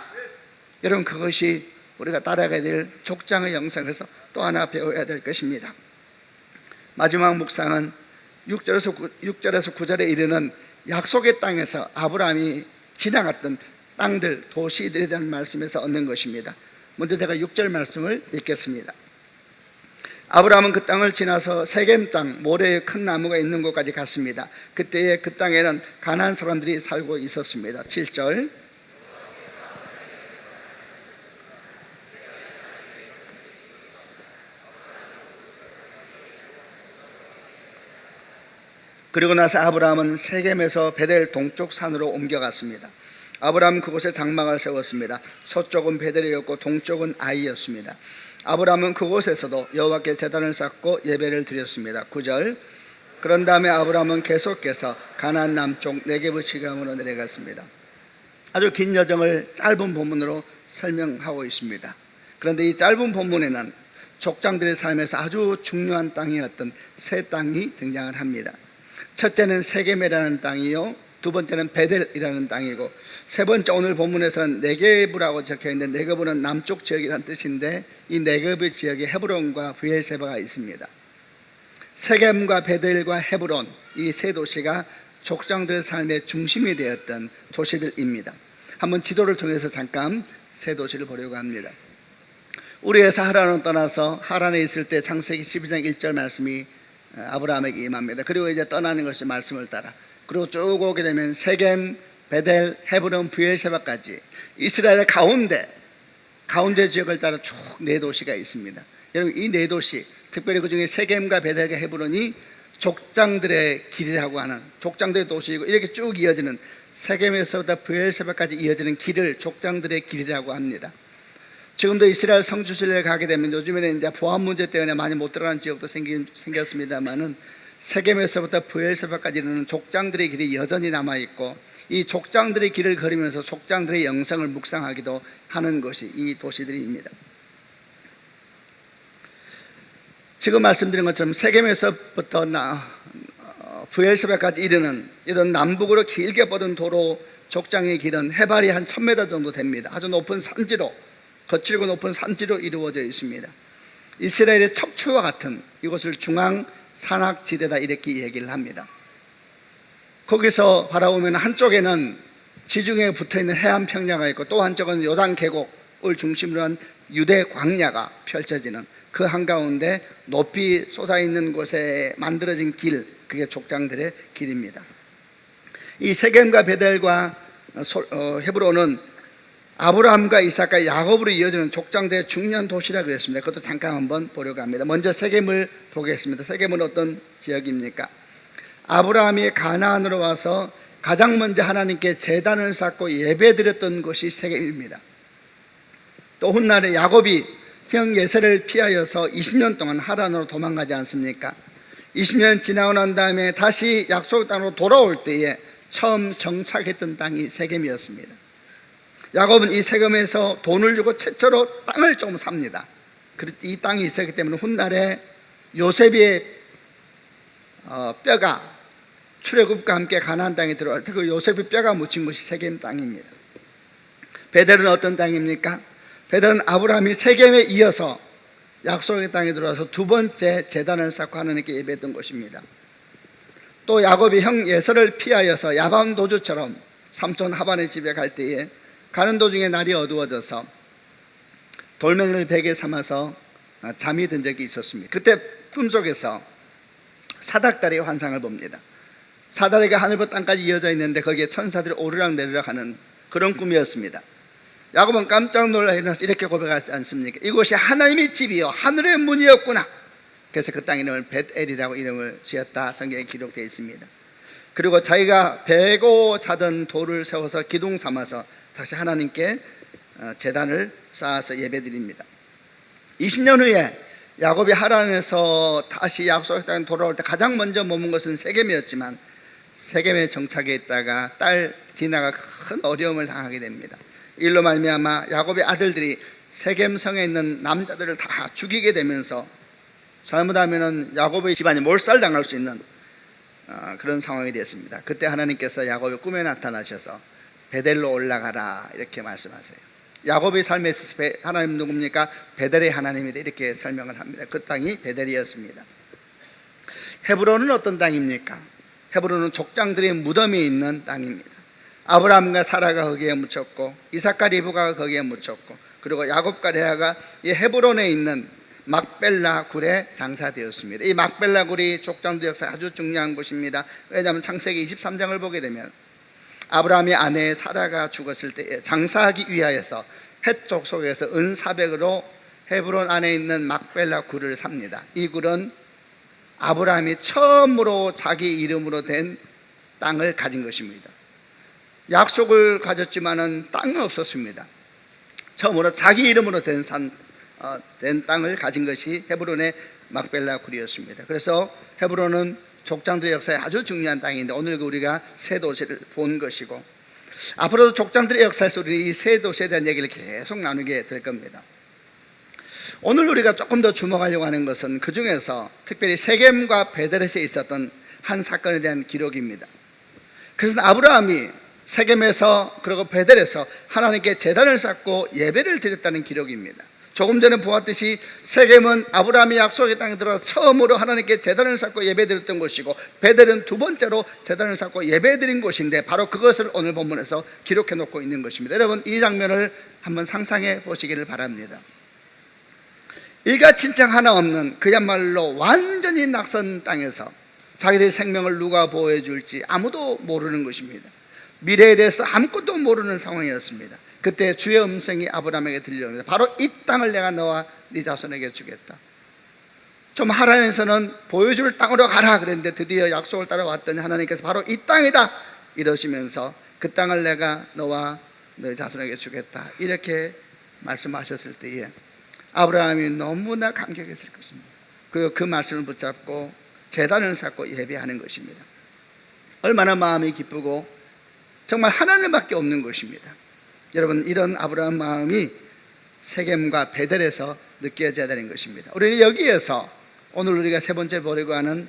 여러분, 그것이 우리가 따라가야 될 족장의 영성에서 또 하나 배워야 될 것입니다. 마지막 묵상은 6절에서 9절에 이르는 약속의 땅에서 아브라함이 지나갔던 땅들, 도시들에 대한 말씀에서 얻는 것입니다. 먼저 제가 6절 말씀을 읽겠습니다. 아브라함은 그 땅을 지나서 세겜 땅, 모래의 큰 나무가 있는 곳까지 갔습니다. 그때에 그 땅에는 가나안 사람들이 살고 있었습니다. 7절. 그리고 나서 아브라함은 세겜에서 베델 동쪽 산으로 옮겨갔습니다. 아브라함은 그곳에 장막을 세웠습니다. 서쪽은 베델이었고 동쪽은 아이였습니다. 아브라함은 그곳에서도 여호와께 제단을 쌓고 예배를 드렸습니다. 9절. 그런 다음에 아브라함은 계속해서 가나안 남쪽 네게브 지방으로 내려갔습니다. 아주 긴 여정을 짧은 본문으로 설명하고 있습니다. 그런데 이 짧은 본문에는 족장들의 삶에서 아주 중요한 땅이었던 세 땅이 등장을 합니다. 첫째는 세겜이라는 땅이요, 두 번째는 베델이라는 땅이고, 세 번째 오늘 본문에서는 네게브라고 적혀있는데, 네게브는 남쪽 지역이라는 뜻인데 이 네게브 지역에 헤브론과 브엘세바가 있습니다. 세겜과 베델과 헤브론, 이 세 도시가 족장들 삶의 중심이 되었던 도시들입니다. 한번 지도를 통해서 잠깐 세 도시를 보려고 합니다. 우리에서 하란을 떠나서 하란에 있을 때 창세기 12장 1절 말씀이 아브라함에게 임합니다. 그리고 이제 떠나는 것이 말씀을 따라, 그리고 쭉 오게 되면 세겜, 베델, 헤브론, 브엘세바까지 이스라엘의 가운데 지역을 따라 쭉 네 도시가 있습니다. 여러분, 이 네 도시, 특별히 그 중에 세겜과 베델과 헤브론이 족장들의 길이라고 하는, 족장들의 도시이고, 이렇게 쭉 이어지는, 세겜에서부터 브엘세바까지 이어지는 길을 족장들의 길이라고 합니다. 지금도 이스라엘 성지순례를 가게 되면, 요즘에는 이제 보안 문제 때문에 많이 못 들어가는 지역도 생겼습니다만은, 세겜에서부터 브엘세바까지 이르는 족장들의 길이 여전히 남아 있고, 이 족장들의 길을 걸으면서 족장들의 영성을 묵상하기도 하는 것이 이 도시들입니다. 지금 말씀드린 것처럼 세겜에서부터 브엘세바까지 이르는 이런 남북으로 길게 뻗은 도로 족장의 길은 해발이 한 1000m 정도 됩니다. 아주 높은 산지로, 거칠고 높은 산지로 이루어져 있습니다. 이스라엘의 척추와 같은 이곳을 중앙 산악지대다, 이렇게 얘기를 합니다. 거기서 바라보면 한쪽에는 지중해에 붙어있는 해안 평야가 있고, 또 한쪽은 요단 계곡을 중심으로 한 유대 광야가 펼쳐지는 그 한가운데 높이 솟아있는 곳에 만들어진 길, 그게 족장들의 길입니다. 이 세겜과 베델과 헤브론은 아브라함과 이삭과 야곱으로 이어지는 족장들의 중요한 도시라 그랬습니다. 그것도 잠깐 한번 보려고 합니다. 먼저 세겜을 보겠습니다. 세겜은 어떤 지역입니까? 아브라함이 가나안으로 와서 가장 먼저 하나님께 제단을 쌓고 예배드렸던 곳이 세겜입니다. 또 훗날에 야곱이 형 예세를 피하여서 20년 동안 하란으로 도망가지 않습니까? 20년 지나고 난 다음에 다시 약속 땅으로 돌아올 때에 처음 정착했던 땅이 세겜이었습니다. 야곱은 이 세겜에서 돈을 주고 최초로 땅을 좀 삽니다. 이 땅이 있었기 때문에 훗날에 요셉의 뼈가 출애굽과 함께 가나안 땅에 들어갈 때 그 요셉의 뼈가 묻힌 것이 세겜 땅입니다. 베델은 어떤 땅입니까? 베델은 아브라함이 세겜에 이어서 약속의 땅에 들어와서 두 번째 제단을 쌓고 하나님께 예배했던 곳입니다. 또 야곱이 형 예서를 피하여서 야반 도주처럼 삼촌 하반의 집에 갈 때에 가는 도중에 날이 어두워져서 돌멩이를 베개 삼아서 잠이 든 적이 있었습니다. 그때 꿈속에서 사닥다리의 환상을 봅니다. 사다리가 하늘부터 땅까지 이어져 있는데 거기에 천사들이 오르락 내리락 하는 그런 꿈이었습니다. 야곱은 깜짝 놀라 일어나서 이렇게 고백하지 않습니까? 이곳이 하나님의 집이요 하늘의 문이었구나. 그래서 그 땅 이름을 벳엘이라고 이름을 지었다, 성경에 기록되어 있습니다. 그리고 자기가 베고 자던 돌을 세워서 기둥 삼아서 다시 하나님께 제단을 쌓아서 예배드립니다. 20년 후에 야곱이 하란에서 다시 약속의 땅에 돌아올 때 가장 먼저 머문 것은 세겜이었지만, 세겜에 정착해 있다가 딸 디나가 큰 어려움을 당하게 됩니다. 일로 말미암아 야곱의 아들들이 세겜 성에 있는 남자들을 다 죽이게 되면서 잘못하면 야곱의 집안이 몰살당할 수 있는 그런 상황이 됐습니다. 그때 하나님께서 야곱의 꿈에 나타나셔서 베델로 올라가라 이렇게 말씀하세요. 야곱의 삶에 있어서 하나님 누굽니까? 베델의 하나님이다, 이렇게 설명을 합니다. 그 땅이 베델이었습니다. 헤브론은 어떤 땅입니까? 헤브론은 족장들의 무덤이 있는 땅입니다. 아브라함과 사라가 거기에 묻혔고, 이삭과 리브가 거기에 묻혔고, 그리고 야곱과 레아가 이 헤브론에 있는 막벨라 굴에 장사되었습니다. 이 막벨라 굴이 족장들 역사에 아주 중요한 곳입니다. 왜냐하면 창세기 23장을 보게 되면 아브라함의 아내 사라가 죽었을 때 장사하기 위하여서 헷족 속에서 은 400으로 헤브론 안에 있는 막벨라 굴을 삽니다. 이 굴은 아브라함이 처음으로 자기 이름으로 된 땅을 가진 것입니다. 약속을 가졌지만은 땅은 없었습니다. 처음으로 자기 이름으로 된 땅을 가진 것이 헤브론의 막벨라 굴이었습니다. 그래서 헤브론은 족장들의 역사에 아주 중요한 땅인데, 오늘 우리가 세 도시를 본 것이고, 앞으로도 족장들의 역사에서 우리 이 세 도시에 대한 얘기를 계속 나누게 될 겁니다. 오늘 우리가 조금 더 주목하려고 하는 것은 그 중에서 특별히 세겜과 베델에서 있었던 한 사건에 대한 기록입니다. 그래서 아브라함이 세겜에서 그리고 베델에서 하나님께 제단을 쌓고 예배를 드렸다는 기록입니다. 조금 전에 보았듯이 세겜은 아브라함이 약속의 땅에 들어서 처음으로 하나님께 제단을 쌓고 예배드렸던 곳이고, 베델은 두 번째로 제단을 쌓고 예배드린 곳인데, 바로 그것을 오늘 본문에서 기록해 놓고 있는 것입니다. 여러분, 이 장면을 한번 상상해 보시기를 바랍니다. 일가친척 하나 없는 그야말로 완전히 낯선 땅에서 자기들의 생명을 누가 보호해 줄지 아무도 모르는 것입니다. 미래에 대해서 아무것도 모르는 상황이었습니다. 그때 주의 음성이 아브라함에게 들려옵니다. 바로 이 땅을 내가 너와 네 자손에게 주겠다. 좀 하란에서는 보여줄 땅으로 가라 그랬는데, 드디어 약속을 따라왔더니 하나님께서 바로 이 땅이다 이러시면서 그 땅을 내가 너와 너의 자손에게 주겠다, 이렇게 말씀하셨을 때에 아브라함이 너무나 감격했을 것입니다. 그리고 그 말씀을 붙잡고 제단을 쌓고 예배하는 것입니다. 얼마나 마음이 기쁘고 정말 하나님밖에 없는 것입니다. 여러분, 이런 아브라함 마음이 세겜과 베델에서 느껴져야 되는 것입니다. 우리는 여기에서 오늘 우리가 세 번째 보려고 하는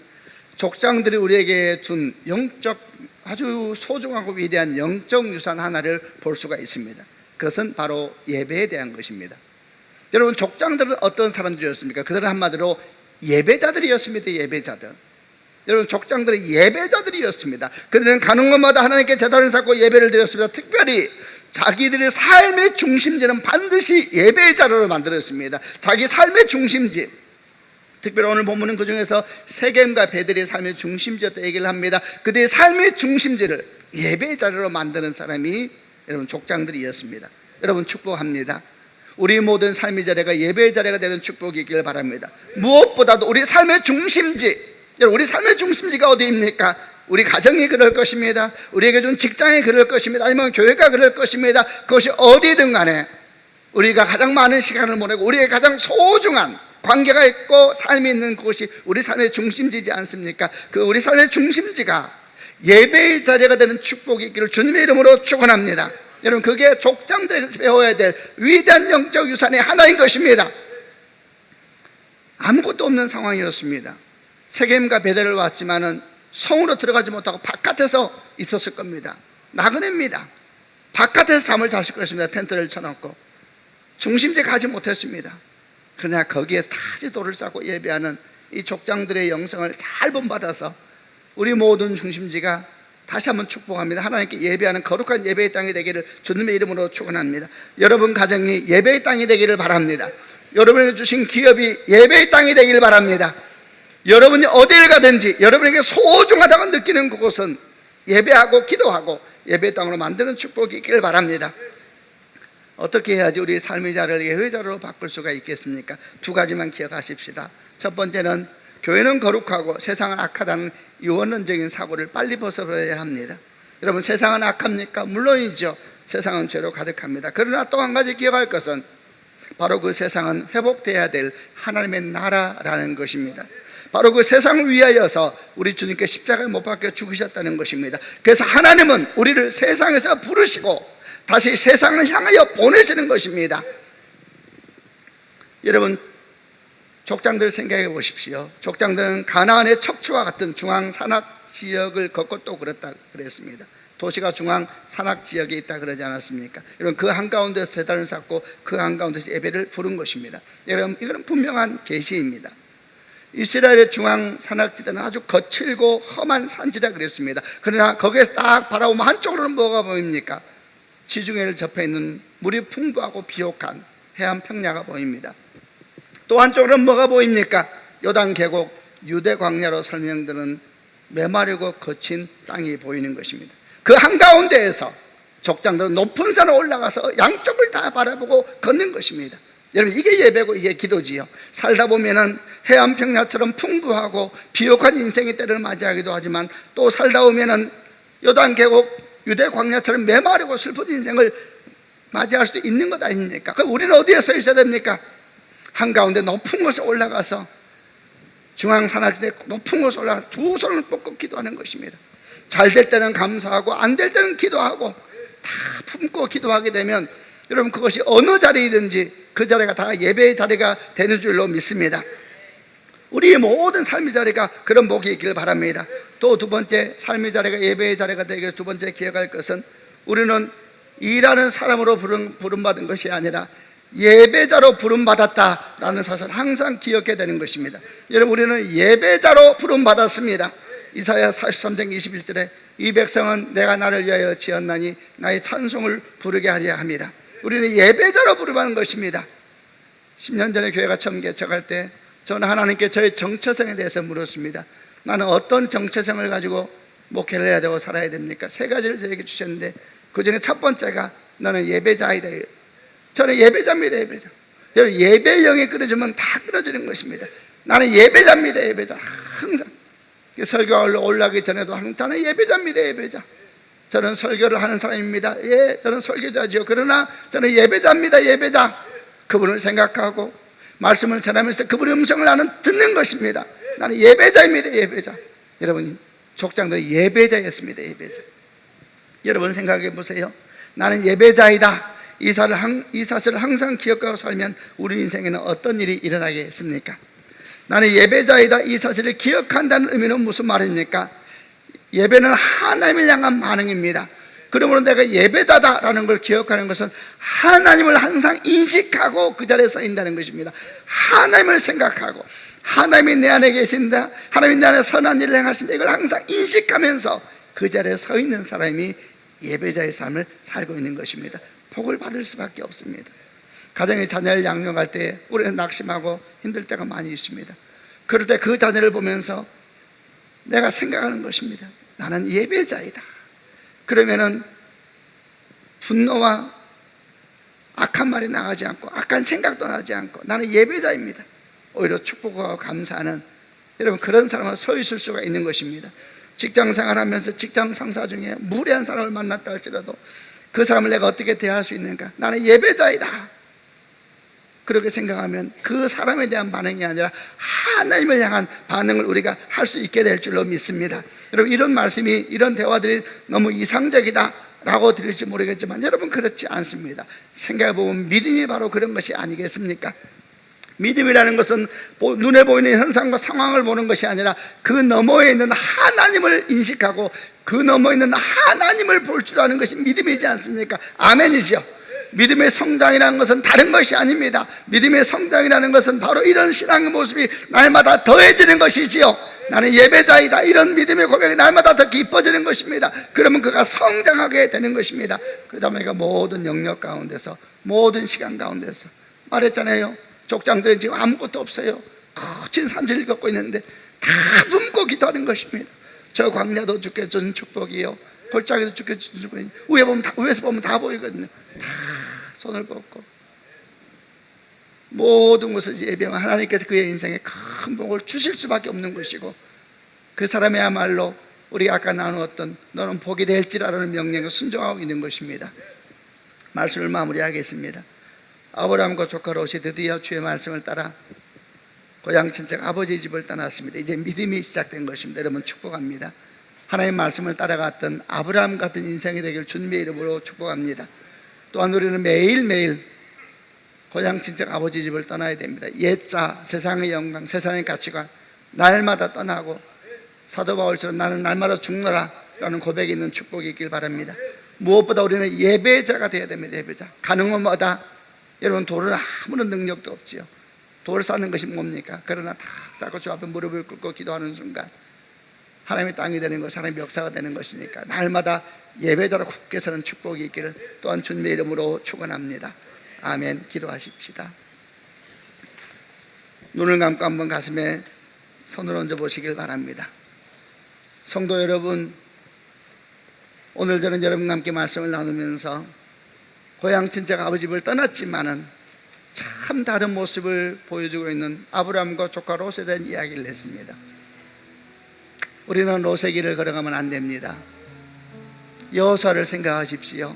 족장들이 우리에게 준 영적 아주 소중하고 위대한 영적 유산 하나를 볼 수가 있습니다. 그것은 바로 예배에 대한 것입니다. 여러분, 족장들은 어떤 사람들이었습니까? 그들은 한마디로 예배자들이었습니다. 예배자들. 여러분, 족장들은 예배자들이었습니다. 그들은 가는 곳마다 하나님께 제단을 쌓고 예배를 드렸습니다. 특별히 자기들의 삶의 중심지는 반드시 예배의 자료를 만들었습니다. 자기 삶의 중심지, 특별히 오늘 본문은 그 중에서 세겜과 베델의 삶의 중심지였다 얘기를 합니다. 그들의 삶의 중심지를 예배의 자료로 만드는 사람이 여러분 족장들이었습니다. 여러분, 축복합니다. 우리 모든 삶의 자리가 예배의 자리가 되는 축복이 있기를 바랍니다. 무엇보다도 우리 삶의 중심지, 여러분, 우리 삶의 중심지가 어디입니까? 우리 가정이 그럴 것입니다. 우리에게 준 직장이 그럴 것입니다. 아니면 교회가 그럴 것입니다. 그것이 어디든 간에 우리가 가장 많은 시간을 보내고 우리의 가장 소중한 관계가 있고 삶이 있는 그것이 우리 삶의 중심지지 않습니까? 그 우리 삶의 중심지가 예배의 자리가 되는 축복이 있기를 주님의 이름으로 축원합니다. 여러분, 그게 족장들에서 배워야 될 위대한 영적 유산의 하나인 것입니다. 아무것도 없는 상황이었습니다. 세겜과 베델을 왔지만은 성으로 들어가지 못하고 바깥에서 있었을 겁니다. 나그네입니다. 바깥에서 잠을 자실 것입니다. 텐트를 쳐놓고 중심지에 가지 못했습니다. 그러나 거기에서 다시 돌을 쌓고 예배하는 이 족장들의 영성을 잘 본받아서 우리 모든 중심지가 다시 한번 축복합니다. 하나님께 예배하는 거룩한 예배의 땅이 되기를 주님의 이름으로 축원합니다. 여러분 가정이 예배의 땅이 되기를 바랍니다. 여러분에게 주신 기업이 예배의 땅이 되기를 바랍니다. 여러분이 어디를 가든지 여러분에게 소중하다고 느끼는 그곳은 예배하고 기도하고 예배의 땅으로 만드는 축복이 있기를 바랍니다. 어떻게 해야지 우리 삶의 자리를 예배의 자리로 바꿀 수가 있겠습니까? 두 가지만 기억하십시다. 첫 번째는 교회는 거룩하고 세상은 악하다는 유언론적인 사고를 빨리 벗어버려야 합니다. 여러분, 세상은 악합니까? 물론이죠. 세상은 죄로 가득합니다. 그러나 또 한 가지 기억할 것은 바로 그 세상은 회복되어야 될 하나님의 나라라는 것입니다. 바로 그 세상을 위하여서 우리 주님께 십자가에 못 박혀 죽으셨다는 것입니다. 그래서 하나님은 우리를 세상에서 부르시고 다시 세상을 향하여 보내시는 것입니다. 여러분, 족장들 생각해 보십시오. 족장들은 가나안의 척추와 같은 중앙 산악 지역을 걷고 또 그랬습니다. 도시가 중앙 산악 지역에 있다 그러지 않았습니까? 여러분, 그 한가운데서 제단을 쌓고 그 한가운데서 예배를 부른 것입니다. 여러분, 이거는 분명한 계시입니다. 이스라엘의 중앙 산악지대는 아주 거칠고 험한 산지라 그랬습니다. 그러나 거기에서 딱 바라보면 한쪽으로는 뭐가 보입니까? 지중해를 접해 있는 물이 풍부하고 비옥한 해안 평야가 보입니다. 또 한쪽으로는 뭐가 보입니까? 요단 계곡, 유대 광야로 설명되는 메마르고 거친 땅이 보이는 것입니다. 그 한가운데에서 족장들은 높은 산에 올라가서 양쪽을 다 바라보고 걷는 것입니다. 여러분, 이게 예배고 이게 기도지요. 살다 보면은 해안 평야처럼 풍부하고 비옥한 인생의 때를 맞이하기도 하지만, 또 살다 보면은 요단 계곡, 유대 광야처럼 메마르고 슬픈 인생을 맞이할 수도 있는 것 아닙니까? 그럼 우리는 어디에 서 있어야 됩니까? 한가운데 높은 곳에 올라가서, 중앙 산악지대 높은 곳에 올라가서 두 손을 뻗고 기도하는 것입니다. 잘 될 때는 감사하고 안 될 때는 기도하고 다 품고 기도하게 되면 여러분, 그것이 어느 자리이든지 그 자리가 다 예배의 자리가 되는 줄로 믿습니다. 우리의 모든 삶의 자리가 그런 복이 있기를 바랍니다. 또 두 번째, 삶의 자리가 예배의 자리가 되기 위해서 두 번째 기억할 것은, 우리는 일하는 사람으로 부름받은 것이 아니라 예배자로 부름받았다라는 사실을 항상 기억해야 되는 것입니다. 여러분, 우리는 예배자로 부름받았습니다. 이사야 43장 21절에 이 백성은 내가 나를 위하여 지었나니 나의 찬송을 부르게 하려 함이라. 우리는 예배자로 부름받은 것입니다. 10년 전에 교회가 처음 개척할 때 저는 하나님께 저의 정체성에 대해서 물었습니다. 나는 어떤 정체성을 가지고 목회를 해야 되고 살아야 됩니까? 세 가지를 저에게 주셨는데, 그 중에 첫 번째가 너는 예배자이다. 저는 예배자입니다. 예배자. 여러분, 예배 영이 끊어지면 다 끊어지는 것입니다. 나는 예배자입니다. 예배자. 항상 설교가 올라가기 전에도 항상 나는 예배자입니다. 예배자. 저는 설교를 하는 사람입니다. 예, 저는 설교자지요. 그러나 저는 예배자입니다. 예배자. 그분을 생각하고 말씀을 전하면서 그분의 음성을 나는 듣는 것입니다. 나는 예배자입니다. 예배자. 여러분, 족장들이 예배자였습니다. 예배자. 여러분, 생각해 보세요. 나는 예배자이다. 이 사실을 항상 기억하고 살면 우리 인생에는 어떤 일이 일어나겠습니까? 나는 예배자이다. 이 사실을 기억한다는 의미는 무슨 말입니까? 예배는 하나님을 향한 반응입니다. 그러므로 내가 예배자다라는 걸 기억하는 것은 하나님을 항상 인식하고 그 자리에 서 있다는 것입니다. 하나님을 생각하고 하나님이 내 안에 계신다, 하나님이 내 안에 선한 일을 행하신다, 이걸 항상 인식하면서 그 자리에 서 있는 사람이 예배자의 삶을 살고 있는 것입니다. 복을 받을 수밖에 없습니다. 가정의 자녀를 양육할 때 우리는 낙심하고 힘들 때가 많이 있습니다. 그럴 때 그 자녀를 보면서 내가 생각하는 것입니다. 나는 예배자이다. 그러면은 분노와 악한 말이 나가지 않고 악한 생각도 나지 않고 나는 예배자입니다. 오히려 축복하고 감사하는, 여러분, 그런 사람은 서 있을 수가 있는 것입니다. 직장 생활하면서 직장 상사 중에 무례한 사람을 만났다 할지라도 그 사람을 내가 어떻게 대할 수 있는가? 나는 예배자이다. 그렇게 생각하면 그 사람에 대한 반응이 아니라 하나님을 향한 반응을 우리가 할 수 있게 될 줄로 믿습니다. 여러분, 이런 말씀이, 이런 대화들이 너무 이상적이다 라고 들릴지 모르겠지만 여러분, 그렇지 않습니다. 생각해보면 믿음이 바로 그런 것이 아니겠습니까? 믿음이라는 것은 눈에 보이는 현상과 상황을 보는 것이 아니라 그 너머에 있는 하나님을 인식하고 그 너머에 있는 하나님을 볼 줄 아는 것이 믿음이지 않습니까? 아멘이죠. 믿음의 성장이라는 것은 다른 것이 아닙니다. 믿음의 성장이라는 것은 바로 이런 신앙의 모습이 날마다 더해지는 것이지요. 나는 예배자이다, 이런 믿음의 고백이 날마다 더 깊어지는 것입니다. 그러면 그가 성장하게 되는 것입니다. 그러다 보니까 모든 영역 가운데서, 모든 시간 가운데서, 말했잖아요, 족장들은 지금 아무것도 없어요. 거친 산지를 걷고 있는데 다 품고 기도하는 것입니다. 저 광야도 주께 주신 축복이요, 골짜기도 주께 주신 축복이요, 위에서 보면 다 보이거든요. 다 손을 뻗고 모든 것을 예배하면 하나님께서 그의 인생에 큰 복을 주실 수밖에 없는 것이고, 그 사람이야말로 우리가 아까 나누었던 너는 복이 될지라라는 명령에 순종하고 있는 것입니다. 말씀을 마무리하겠습니다. 아브라함과 조카 롯이 드디어 주의 말씀을 따라 고향 친척 아버지 집을 떠났습니다. 이제 믿음이 시작된 것입니다. 여러분, 축복합니다. 하나님의 말씀을 따라갔던 아브라함 같은 인생이 되길 주님의 이름으로 축복합니다. 또한 우리는 매일매일 고향 친척 아버지 집을 떠나야 됩니다. 옛자, 세상의 영광, 세상의 가치관 날마다 떠나고, 사도 바울처럼 나는 날마다 죽노라, 라는 고백이 있는 축복이 있길 바랍니다. 무엇보다 우리는 예배자가 되어야 됩니다. 예배자. 가능한 뭐다? 여러분, 돌은 아무런 능력도 없지요. 돌 쌓는 것이 뭡니까? 그러나 다 쌓고 주 앞에 무릎을 꿇고 기도하는 순간 하나님의 땅이 되는 것, 하나님의 역사가 되는 것이니까 날마다 예배자로 굳게 서는 축복이 있기를 또한 주님의 이름으로 축원합니다. 아멘. 기도하십시다. 눈을 감고 한번 가슴에 손을 얹어 보시길 바랍니다. 성도 여러분, 오늘 저는 여러분과 함께 말씀을 나누면서 고향 친척 아버지 집을 떠났지만은 참 다른 모습을 보여주고 있는 아브라함과 조카 롯에 대한 이야기를 했습니다. 우리는 롯의 길을 걸어가면 안 됩니다. 여호수아를 생각하십시오.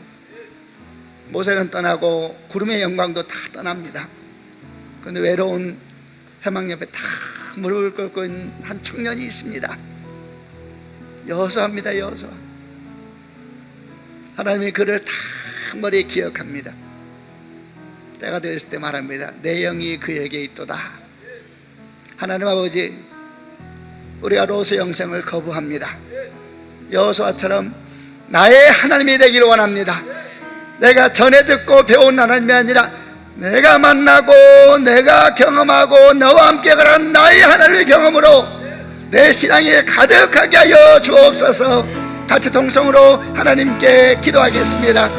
모세는 떠나고 구름의 영광도 다 떠납니다. 그런데 외로운 해망 옆에 다 무릎을 꿇고 있는 한 청년이 있습니다. 여호수아입니다. 여호수아. 하나님이 그를 다 머리에 기억합니다. 때가 되었을 때 말합니다. 내 영이 그에게 있도다. 하나님 아버지, 우리가 롯의 영생을 거부합니다. 여호수아처럼 나의 하나님이 되기를 원합니다. 내가 전에 듣고 배운 하나님이 아니라 내가 만나고 내가 경험하고 너와 함께 가는 나의 하나님의 경험으로 내 신앙이 가득하게 하여 주옵소서. 같이 동성으로 하나님께 기도하겠습니다.